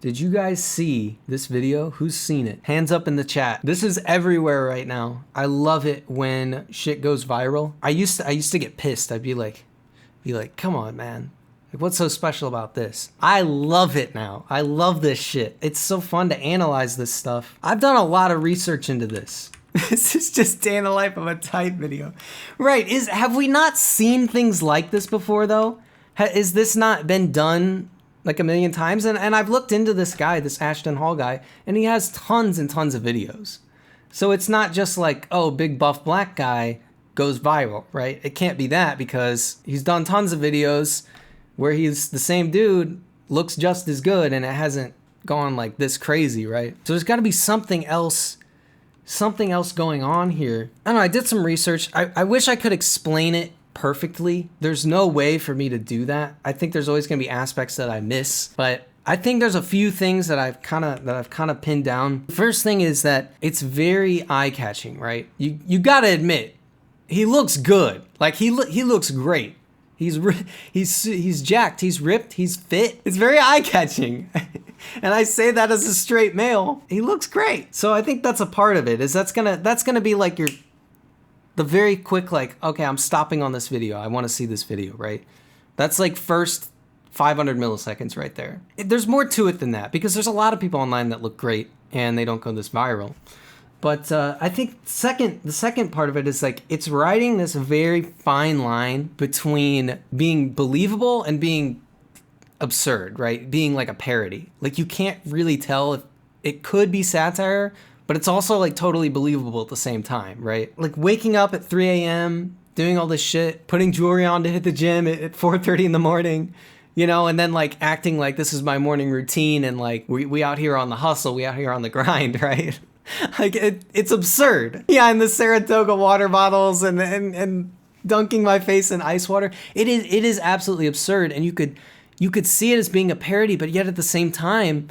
Did you guys see this video? Who's seen it? Hands up in the chat. This is everywhere right now. I love it when shit goes viral. I used to get pissed. I'd be like, come on, man. Like, what's so special about this? I love it now. I love this shit. It's so fun to analyze this stuff. I've done a lot of research into this. This is just day in the life of a type video. Right, have we not seen things like this before though? Is this not been done like a million times? And I've looked into this guy, this Ashton Hall guy, and he has tons and tons of videos. So it's not just like, oh, big buff black guy goes viral, right? It can't be that because he's done tons of videos where he's the same dude, looks just as good, and it hasn't gone like this crazy, right? So there's gotta be something else going on here. I don't know, I did some research. I wish I could explain it perfectly. There's no way for me to do that. I think there's always gonna be aspects that I miss, but I think there's a few things that I've kind of pinned down. The first thing is that it's very eye-catching, right? You gotta admit, he looks good. Like he looks great. He's jacked, he's ripped, he's fit. It's very eye-catching. And I say that as a straight male. He looks great. So I think that's a part of it, is that's gonna be like the very quick, like, okay, I'm stopping on this video. I wanna see this video, right? That's like first 500 milliseconds right there. There's more to it than that, because there's a lot of people online that look great and they don't go this viral. But I think the second part of it is like, it's riding this very fine line between being believable and being absurd, right? Being like a parody. Like, you can't really tell if it could be satire, but it's also like totally believable at the same time, right? Like waking up at 3 a.m., doing all this shit, putting jewelry on to hit the gym at 4:30 in the morning, you know, and then like acting like this is my morning routine and like we out here on the hustle, we out here on the grind, right? Like it's absurd. Yeah, and the Saratoga water bottles and dunking my face in ice water. It is absolutely absurd, and you could see it as being a parody, but yet at the same time,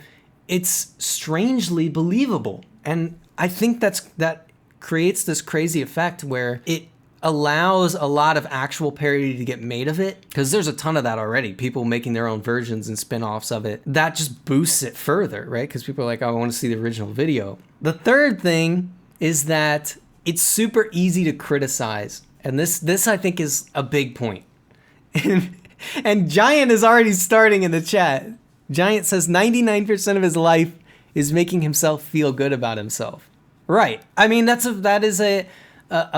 it's strangely believable. And I think that creates this crazy effect where it allows a lot of actual parody to get made of it, because there's a ton of that already, people making their own versions and spin-offs of it. That just boosts it further, right? Because people are like, oh, I want to see the original video. The third thing is that it's super easy to criticize, and this I think is a big point. And Giant is already starting in the chat. Giant says 99% of his life is making himself feel good about himself. Right. I mean, that is a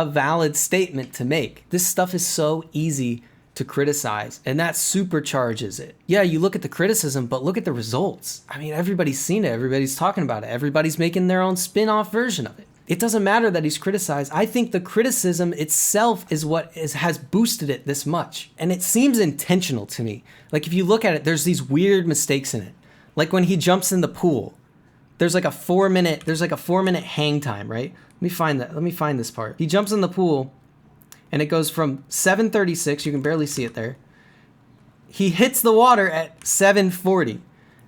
valid statement to make. This stuff is so easy to criticize, and that supercharges it. Yeah, you look at the criticism, but look at the results. I mean, everybody's seen it. Everybody's talking about it. Everybody's making their own spin-off version of it. It doesn't matter that he's criticized. I think the criticism itself is what has boosted it this much. And it seems intentional to me. Like, if you look at it, there's these weird mistakes in it. Like when he jumps in the pool, there's like a 4 minute hang time, right? Let me find this part. He jumps in the pool and it goes from 7:36, you can barely see it there. He hits the water at 7:40.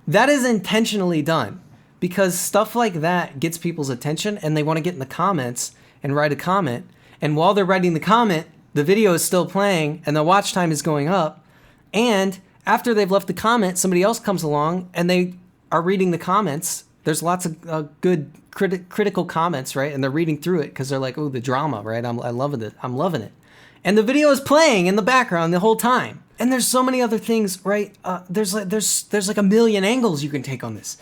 That is intentionally done, because stuff like that gets people's attention and they want to get in the comments and write a comment. And while they're writing the comment, the video is still playing and the watch time is going up. And after they've left the comment, somebody else comes along and they are reading the comments. There's lots of good critical comments, right? And they're reading through it because they're like, oh, the drama, right? I'm loving it. I'm loving it. And the video is playing in the background the whole time. And there's so many other things, right? There's like a million angles you can take on this.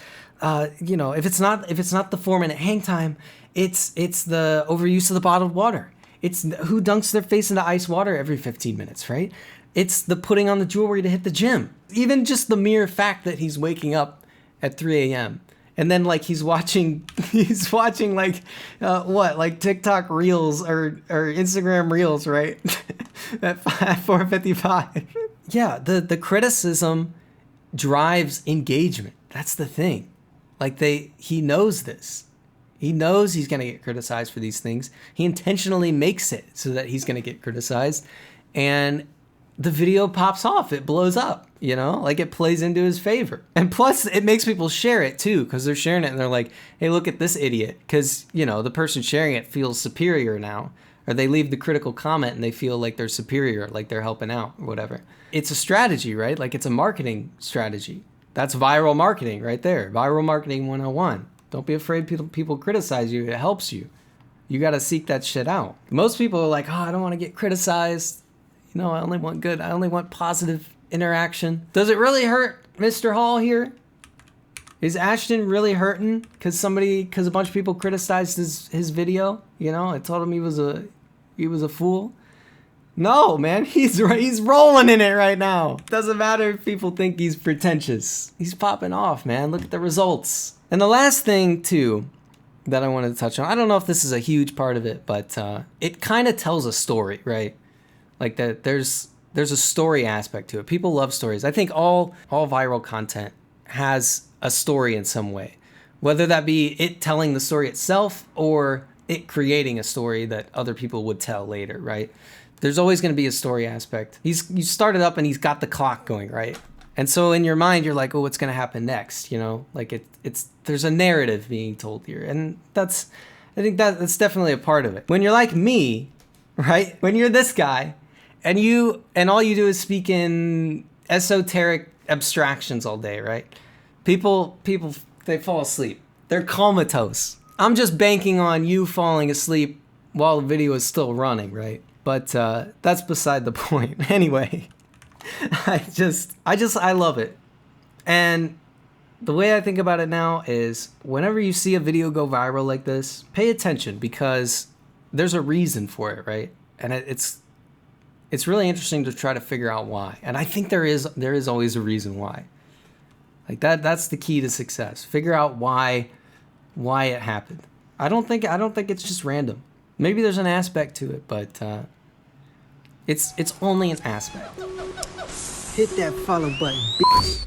You know, if it's not the 4 minute hang time, it's the overuse of the bottled water. It's who dunks their face into ice water every 15 minutes, right? It's the putting on the jewelry to hit the gym. Even just the mere fact that he's waking up at 3 a.m. And then like he's watching like like TikTok reels or Instagram reels, right? At 4:55. Yeah, the criticism drives engagement. That's the thing. Like he knows this. He knows he's gonna get criticized for these things. He intentionally makes it so that he's gonna get criticized, and the video pops off. It blows up, you know, like it plays into his favor. And plus it makes people share it too, because they're sharing it and they're like, hey, look at this idiot. Because, you know, the person sharing it feels superior now, or they leave the critical comment and they feel like they're superior, like they're helping out or whatever. It's a strategy, right? Like it's a marketing strategy. That's viral marketing right there. Viral marketing 101. Don't be afraid people criticize you. It helps you. You got to seek that shit out. Most people are like, oh, I don't want to get criticized. You know, I only want good. I only want positive interaction. Does it really hurt Mr. Hall here? Is Ashton really hurting because a bunch of people criticized his video? You know, I told him he was a fool. No, man, he's rolling in it right now. Doesn't matter if people think he's pretentious. He's popping off, man. Look at the results. And the last thing too that I wanted to touch on, I don't know if this is a huge part of it, but it kind of tells a story, right? Like that there's a story aspect to it. People love stories. I think all viral content has a story in some way, whether that be it telling the story itself or it creating a story that other people would tell later, right? There's always going to be a story aspect. You started up and he's got the clock going, right? And so in your mind, you're like, oh, what's going to happen next? You know, like there's a narrative being told here. And I think that's definitely a part of it. When you're like me, right? When you're this guy and all you do is speak in esoteric abstractions all day, right? People, they fall asleep. They're comatose. I'm just banking on you falling asleep while the video is still running, right? But that's beside the point. Anyway, I love it. And the way I think about it now is whenever you see a video go viral like this, pay attention because there's a reason for it, right? And it's really interesting to try to figure out why. And I think there is always a reason why. Like that's the key to success. Figure out why it happened. I don't think it's just random. Maybe there's an aspect to it, but it's only an aspect. Hit that follow button, bitch.